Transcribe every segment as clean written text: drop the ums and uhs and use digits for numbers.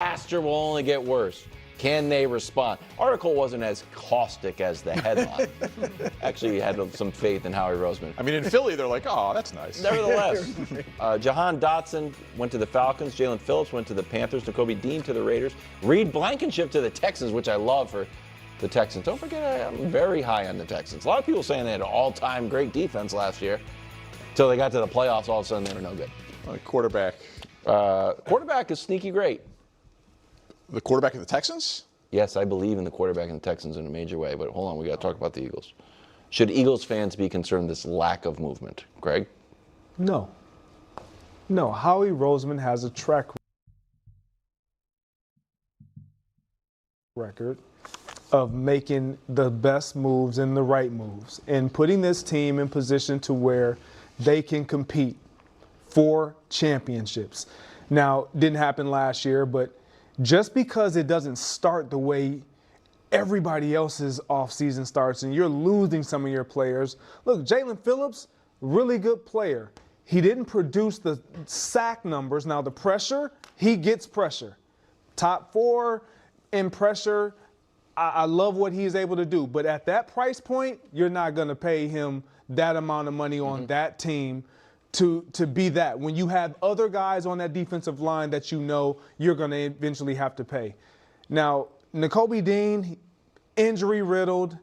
disaster will only get worse. Can they respond? Article wasn't as caustic as the headline. Actually, had some faith in Howie Roseman. I mean, in Philly, they're like, oh, that's nice. Nevertheless, Jahan Dotson went to the Falcons. Jalen Phillips went to the Panthers. Nakobe Dean to the Raiders. Reed Blankenship to the Texans, which I love for the Texans. Don't forget, I'm very high on the Texans. A lot of people saying they had an all-time great defense last year. Until they got to the playoffs, all of a sudden they were no good. Quarterback. Quarterback is sneaky great. The quarterback of the Texans? Yes, I believe in the quarterback and the Texans in a major way, but hold on, we got to talk about the Eagles. Should Eagles fans be concerned with this lack of movement? Greg? No. No, Howie Roseman has a track record of making the best moves and the right moves and putting this team in position to where they can compete for championships. Now, didn't happen last year, but just because it doesn't start the way everybody else's offseason starts and you're losing some of your players. Look, Jalen Phillips, really good player. He didn't produce the sack numbers. Now, the pressure, he gets pressure. Top 4 in pressure, I love what he's able to do. But at that price point, you're not going to pay him that amount of money on that team to be that. When you have other guys on that defensive line that you know you're going to eventually have to pay. Now, Nakobe Dean, injury-riddled,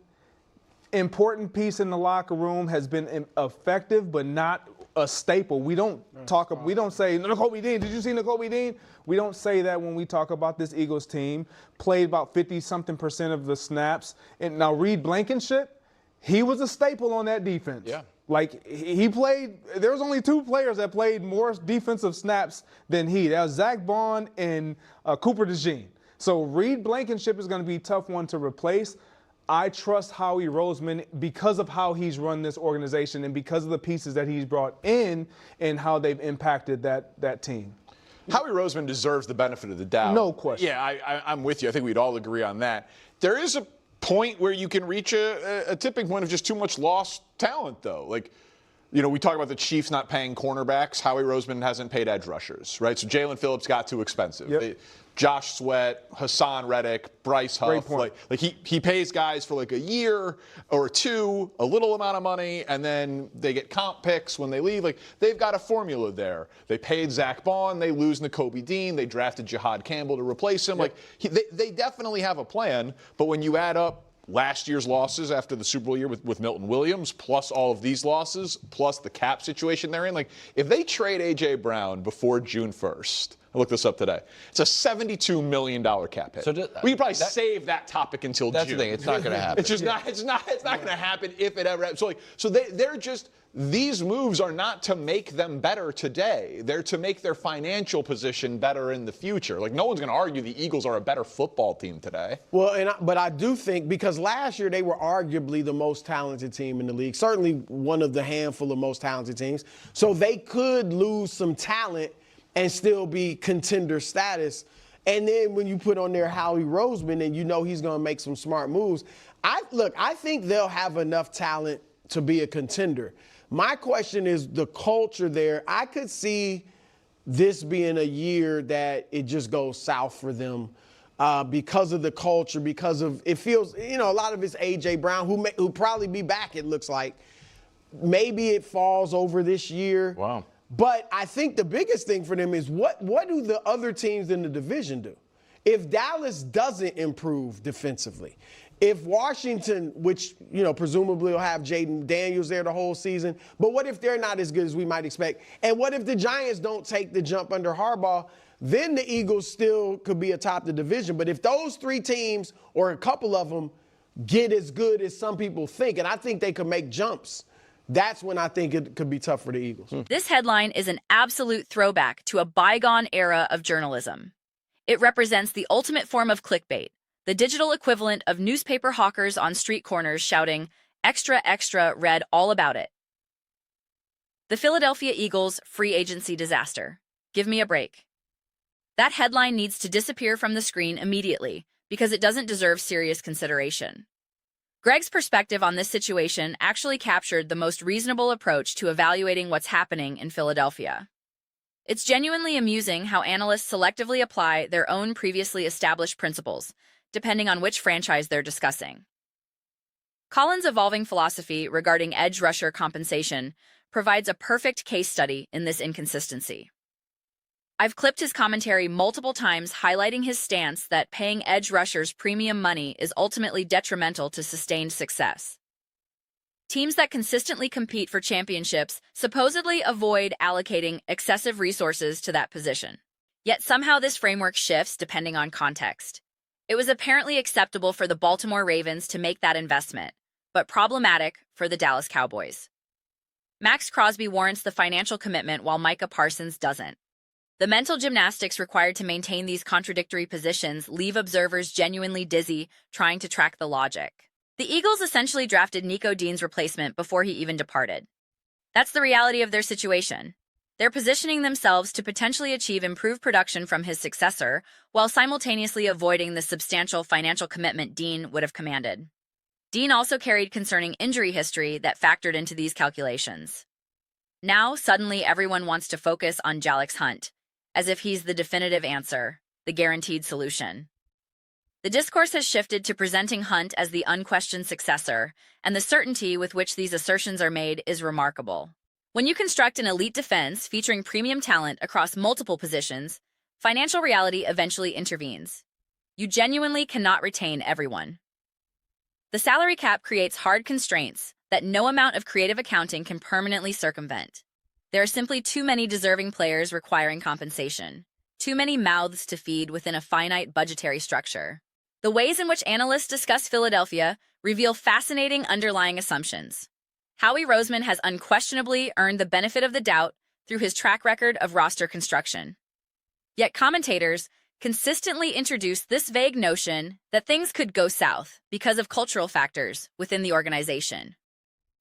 important piece in the locker room, has been effective but not a staple. We don't say, Nakobe Dean, did you see Nakobe Dean? We don't say that when we talk about this Eagles team. Played about 50-something% of the snaps. And now Reed Blankenship, he was a staple on that defense. Yeah. Like, he played, there was only 2 players that played more defensive snaps than he. That was Zach Bond and Cooper DeJean. So Reed Blankenship is going to be a tough one to replace. I trust Howie Roseman because of how he's run this organization and because of the pieces that he's brought in and how they've impacted that team. Howie Roseman deserves the benefit of the doubt. No question. Yeah, I'm with you. I think we'd all agree on that. There is a point where you can reach a tipping point of just too much lost talent, though. Like, you know, we talk about the Chiefs not paying cornerbacks. Howie Roseman hasn't paid edge rushers, right? So Jalen Phillips got too expensive. Yep. Josh Sweat, Hassan Reddick, Bryce Huff. Like he pays guys for like a year or 2, a little amount of money, and then they get comp picks when they leave. Like, they've got a formula there. They paid Zach Bond. They lose Nakobe Dean. They drafted Jahad Campbell to replace him. Yep. Like, they definitely have a plan. But when you add up last year's losses after the Super Bowl year with Milton Williams, plus all of these losses, plus the cap situation they're in, like, if they trade A.J. Brown before June 1st, I looked this up today. It's a $72 million cap hit. So we could probably save that topic until June. That's the thing. It's not going to happen. It's just not. It's not going to happen if it ever happens. So they're just. These moves are not to make them better today. They're to make their financial position better in the future. Like, no one's going to argue the Eagles are a better football team today. Well, but I do think, because last year they were arguably the most talented team in the league, certainly one of the handful of most talented teams. So they could lose some talent and still be contender status. And then when you put on there Howie Roseman and you know he's going to make some smart moves, I think they'll have enough talent to be a contender. My question is the culture there. I could see this being a year that it just goes south for them because of the culture, because of it feels, you know, a lot of it's A.J. Brown, who'll probably be back, it looks like. Maybe it falls over this year. Wow. But I think the biggest thing for them is what do the other teams in the division do? If Dallas doesn't improve defensively, if Washington, which, you know, presumably will have Jaden Daniels there the whole season, but what if they're not as good as we might expect? And what if the Giants don't take the jump under Harbaugh? Then the Eagles still could be atop the division. But if those 3 teams or a couple of them get as good as some people think, and I think they could make jumps, that's when I think it could be tough for the Eagles. This headline is an absolute throwback to a bygone era of journalism. It represents the ultimate form of clickbait, the digital equivalent of newspaper hawkers on street corners shouting, "Extra, extra, read all about it." The Philadelphia Eagles free agency disaster. Give me a break. That headline needs to disappear from the screen immediately because it doesn't deserve serious consideration. Greg's perspective on this situation actually captured the most reasonable approach to evaluating what's happening in Philadelphia. It's genuinely amusing how analysts selectively apply their own previously established principles, depending on which franchise they're discussing. Colin's evolving philosophy regarding edge rusher compensation provides a perfect case study in this inconsistency. I've clipped his commentary multiple times highlighting his stance that paying edge rushers premium money is ultimately detrimental to sustained success. Teams that consistently compete for championships supposedly avoid allocating excessive resources to that position. Yet somehow this framework shifts depending on context. It was apparently acceptable for the Baltimore Ravens to make that investment, but problematic for the Dallas Cowboys. Max Crosby warrants the financial commitment while Micah Parsons doesn't. The mental gymnastics required to maintain these contradictory positions leave observers genuinely dizzy trying to track the logic. The Eagles essentially drafted Nico Dean's replacement before he even departed. That's the reality of their situation. They're positioning themselves to potentially achieve improved production from his successor, while simultaneously avoiding the substantial financial commitment Dean would have commanded. Dean also carried concerning injury history that factored into these calculations. Now, suddenly everyone wants to focus on Jalix Hunt, as if he's the definitive answer, the guaranteed solution. The discourse has shifted to presenting Hunt as the unquestioned successor, and the certainty with which these assertions are made is remarkable. When you construct an elite defense featuring premium talent across multiple positions, financial reality eventually intervenes. You genuinely cannot retain everyone. The salary cap creates hard constraints that no amount of creative accounting can permanently circumvent. There are simply too many deserving players requiring compensation, too many mouths to feed within a finite budgetary structure. The ways in which analysts discuss Philadelphia reveal fascinating underlying assumptions. Howie Roseman has unquestionably earned the benefit of the doubt through his track record of roster construction. Yet commentators consistently introduce this vague notion that things could go south because of cultural factors within the organization.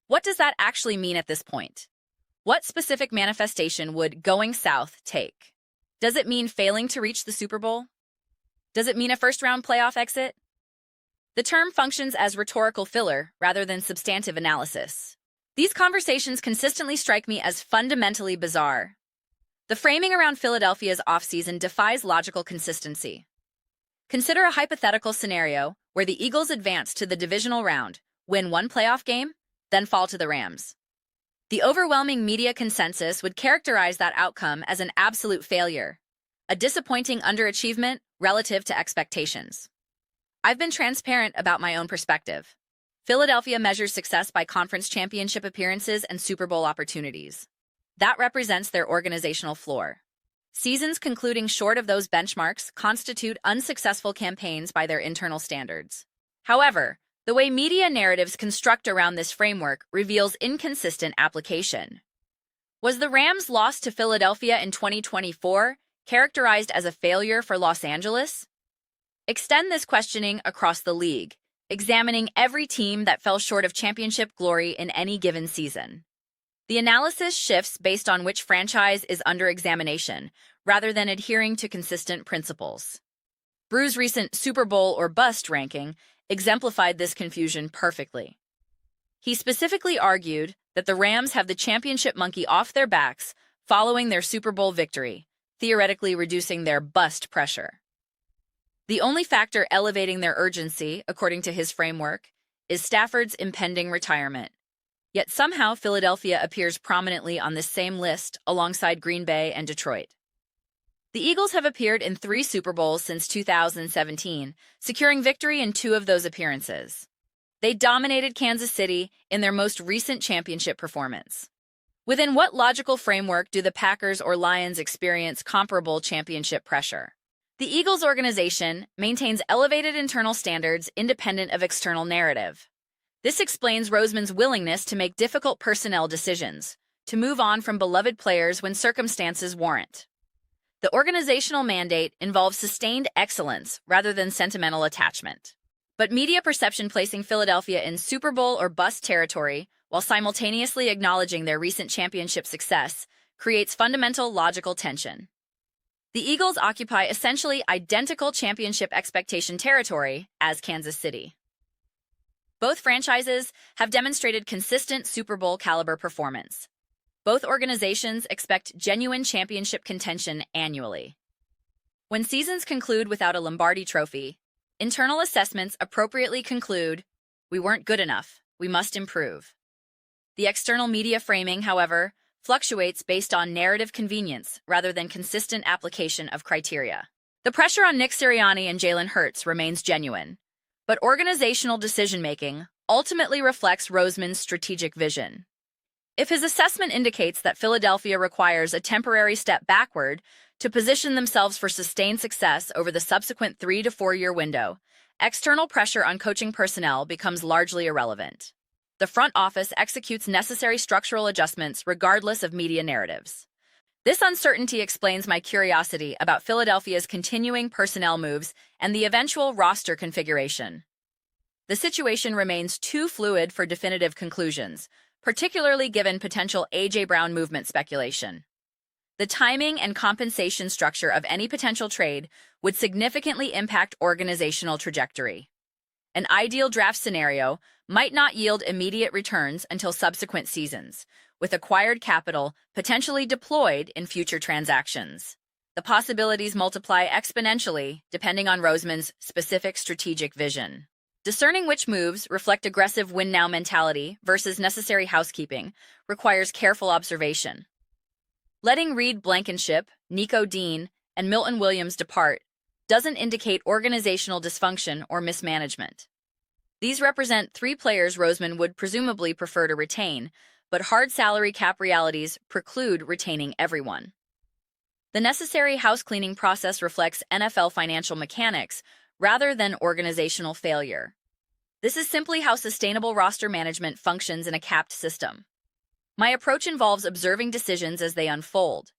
What does that actually mean at this point? What specific manifestation would going south take? Does it mean failing to reach the Super Bowl? Does it mean a first-round playoff exit? The term functions as rhetorical filler rather than substantive analysis. These conversations consistently strike me as fundamentally bizarre. The framing around Philadelphia's offseason defies logical consistency. Consider a hypothetical scenario where the Eagles advance to the divisional round, win one playoff game, then fall to the Rams. The overwhelming media consensus would characterize that outcome as an absolute failure, a disappointing underachievement relative to expectations. I've been transparent about my own perspective. Philadelphia measures success by conference championship appearances and Super Bowl opportunities. That represents their organizational floor. Seasons concluding short of those benchmarks constitute unsuccessful campaigns by their internal standards. However, the way media narratives construct around this framework reveals inconsistent application. Was the Rams' loss to Philadelphia in 2024 characterized as a failure for Los Angeles? Extend this questioning across the league, examining every team that fell short of championship glory in any given season. The analysis shifts based on which franchise is under examination, rather than adhering to consistent principles. Brew's recent Super Bowl or bust ranking exemplified this confusion perfectly. He specifically argued that the Rams have the championship monkey off their backs following their Super Bowl victory, theoretically reducing their bust pressure. The only factor elevating their urgency, according to his framework, is Stafford's impending retirement. Yet somehow Philadelphia appears prominently on this same list alongside Green Bay and Detroit. The Eagles have appeared in 3 Super Bowls since 2017, securing victory in 2 of those appearances. They dominated Kansas City in their most recent championship performance. Within what logical framework do the Packers or Lions experience comparable championship pressure? The Eagles organization maintains elevated internal standards independent of external narrative. This explains Roseman's willingness to make difficult personnel decisions, to move on from beloved players when circumstances warrant. The organizational mandate involves sustained excellence rather than sentimental attachment. But media perception placing Philadelphia in Super Bowl or bust territory while simultaneously acknowledging their recent championship success creates fundamental logical tension. The Eagles occupy essentially identical championship expectation territory as Kansas City. Both franchises have demonstrated consistent Super Bowl caliber performance. Both organizations expect genuine championship contention annually. When seasons conclude without a Lombardi trophy, internal assessments appropriately conclude, "We weren't good enough, we must improve." The external media framing, however, fluctuates based on narrative convenience rather than consistent application of criteria. The pressure on Nick Sirianni and Jalen Hurts remains genuine, but organizational decision-making ultimately reflects Roseman's strategic vision. If his assessment indicates that Philadelphia requires a temporary step backward to position themselves for sustained success over the subsequent 3 to 4 year window, external pressure on coaching personnel becomes largely irrelevant. The front office executes necessary structural adjustments regardless of media narratives. This uncertainty explains my curiosity about Philadelphia's continuing personnel moves and the eventual roster configuration. The situation remains too fluid for definitive conclusions, particularly given potential A.J. Brown movement speculation. The timing and compensation structure of any potential trade would significantly impact organizational trajectory. An ideal draft scenario might not yield immediate returns until subsequent seasons, with acquired capital potentially deployed in future transactions. The possibilities multiply exponentially depending on Roseman's specific strategic vision. Discerning which moves reflect aggressive win-now mentality versus necessary housekeeping requires careful observation. Letting Reed Blankenship, Nico Dean, and Milton Williams depart doesn't indicate organizational dysfunction or mismanagement. These represent 3 players Roseman would presumably prefer to retain, but hard salary cap realities preclude retaining everyone. The necessary house-cleaning process reflects NFL financial mechanics rather than organizational failure. This is simply how sustainable roster management functions in a capped system. My approach involves observing decisions as they unfold,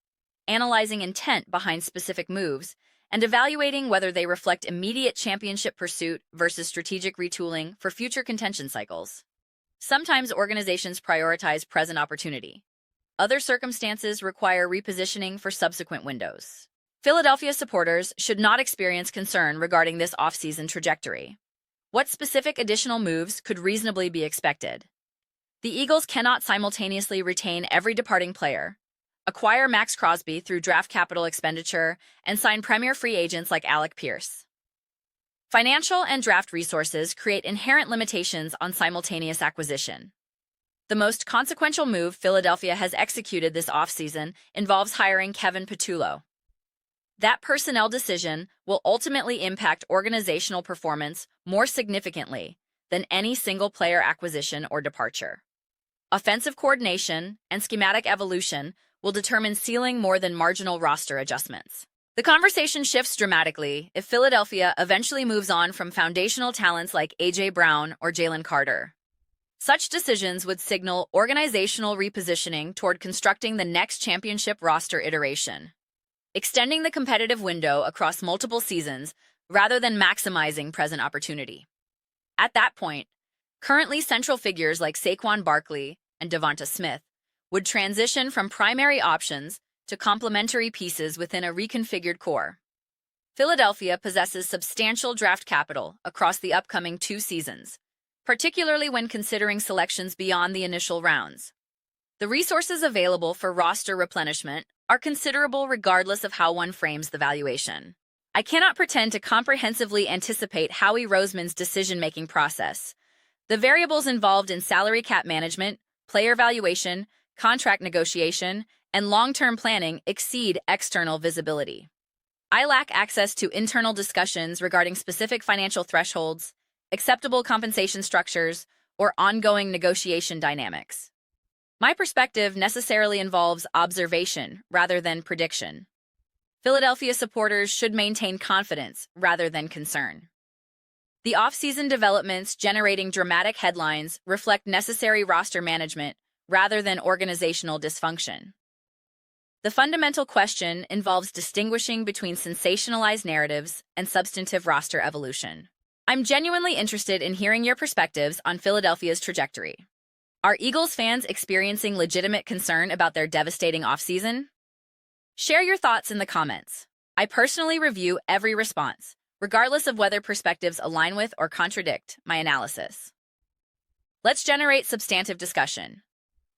analyzing intent behind specific moves, and evaluating whether they reflect immediate championship pursuit versus strategic retooling for future contention cycles. Sometimes organizations prioritize present opportunity. Other circumstances require repositioning for subsequent windows. Philadelphia supporters should not experience concern regarding this offseason trajectory. What specific additional moves could reasonably be expected? The Eagles cannot simultaneously retain every departing player, acquire Max Crosby through draft capital expenditure, and sign premier free agents like Alec Pierce. Financial and draft resources create inherent limitations on simultaneous acquisition. The most consequential move Philadelphia has executed this offseason involves hiring Kevin Patullo. That personnel decision will ultimately impact organizational performance more significantly than any single player acquisition or departure. Offensive coordination and schematic evolution will determine ceiling more than marginal roster adjustments. The conversation shifts dramatically if Philadelphia eventually moves on from foundational talents like A.J. Brown or Jalen Carter. Such decisions would signal organizational repositioning toward constructing the next championship roster iteration, extending the competitive window across multiple seasons rather than maximizing present opportunity. At that point, currently central figures like Saquon Barkley and Devonta Smith would transition from primary options to complementary pieces within a reconfigured core. Philadelphia possesses substantial draft capital across the upcoming 2 seasons, particularly when considering selections beyond the initial rounds. The resources available for roster replenishment are considerable regardless of how one frames the valuation. I cannot pretend to comprehensively anticipate Howie Roseman's decision-making process. The variables involved in salary cap management, player valuation, contract negotiation, and long-term planning exceed external visibility. I lack access to internal discussions regarding specific financial thresholds, acceptable compensation structures, or ongoing negotiation dynamics. My perspective necessarily involves observation rather than prediction. Philadelphia supporters should maintain confidence rather than concern. The offseason developments generating dramatic headlines reflect necessary roster management rather than organizational dysfunction. The fundamental question involves distinguishing between sensationalized narratives and substantive roster evolution. I'm genuinely interested in hearing your perspectives on Philadelphia's trajectory. Are Eagles fans experiencing legitimate concern about their devastating offseason? Share your thoughts in the comments. I personally review every response, regardless of whether perspectives align with or contradict my analysis. Let's generate substantive discussion.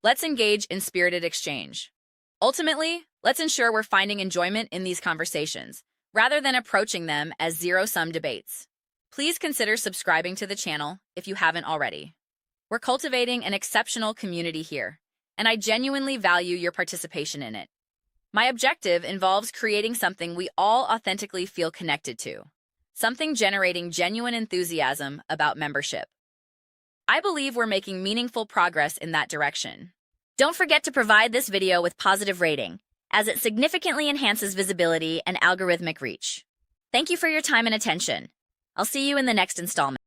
Let's engage in spirited exchange. Ultimately, let's ensure we're finding enjoyment in these conversations, rather than approaching them as zero-sum debates. Please consider subscribing to the channel if you haven't already. We're cultivating an exceptional community here, and I genuinely value your participation in it. My objective involves creating something we all authentically feel connected to, something generating genuine enthusiasm about membership. I believe we're making meaningful progress in that direction. Don't forget to provide this video with positive rating, as it significantly enhances visibility and algorithmic reach. Thank you for your time and attention. I'll see you in the next installment.